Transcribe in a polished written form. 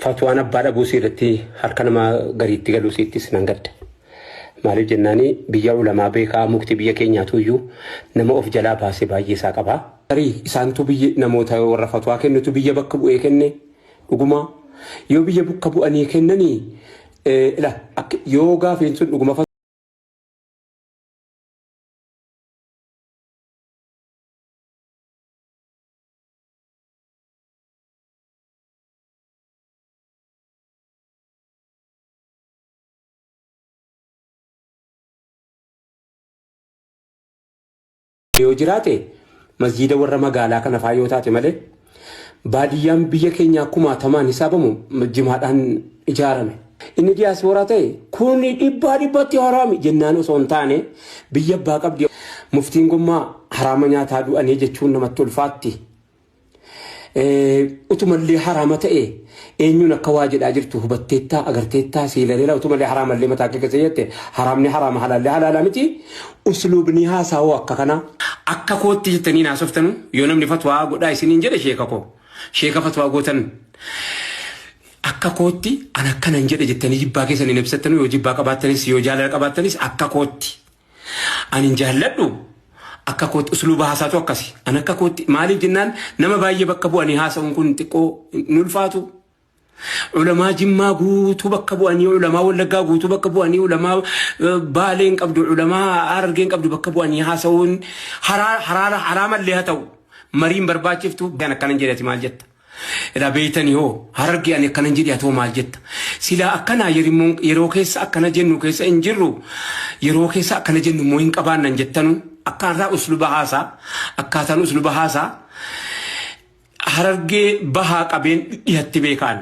fatwaan abbaadha buusiirratti harka nama gariitti galuusiittis nan gadda. Maaliif jennaani biyya ulamaa beekaa mukti biyya keenyaatu iyyuu nama of jalaa baasee baay'ee isaa qaba. Tarii isaantu biyya namoota warra fatwaa kennitu biyya bakka bu'ee kenne dhuguma yoo biyya bakka bu'anii kennanii yoo gaafeen sun dhuguma yoo jiraate masjiida warra magaalaa kana faayoo taate malee baadiyyaan biyya keenya akkuma tamaan hisaabamu jimaadhaan ijaarame. Inni diyaasporaa ta'e kun dhibbatti haraami jennaan osoo hin taane biyya abbaa qabdi muftiin gommaa haraama nyaataa du'anii jechuun namatti ulfaatti. Utumallee haraama ta'e eenyuun akka waa jedhaa jirtu hubatteettaa agarteettaa siilalee utumallee haraamallee mataa keessa jette haraamni haraama halaallee halaalaa miti usluubni haasawoo akka kana akka kootti jettanii naasoftanu yoo namni fatwaa godhaa isiniin jedhe sheeka fatwaa gootan akka kootti an akkanan jedhe jettanii jibbaa keessaniin ibsattanu yoo jibbaa qabaattanis yoo jaalala qabaattanis akka kootti anin jaalladhu akka kootti usluuba haasaatu akkasi an akka kootti maaliif jennaan nama baay'ee bakka bu'anii haasa'uun kun xiqqoo nulfaatu. Ulamaa jimmaa guutuu bakka bu'anii ulamaa wallaggaa guutuu bakka bu'anii ulamaa baaleen qabdu ulamaa harargeen qabdu bakka bu'anii haasa'uun haraamallee haa ta'u mariin barbaachiftu gan akkanan jedhati maal jetta. Ila beeytanii hoo harargee ani akkanan jedhi haa ta'u maal jetta. Silaa akkanaa yeroo keessa akkana jennu keessa hin jirru yeroo keessa akkana jennu immoo hin qabaannan jettanu akkaataa usluba haasaa akkaataan usluba haasaa harargee bahaa qabeen dhihatti beekaan.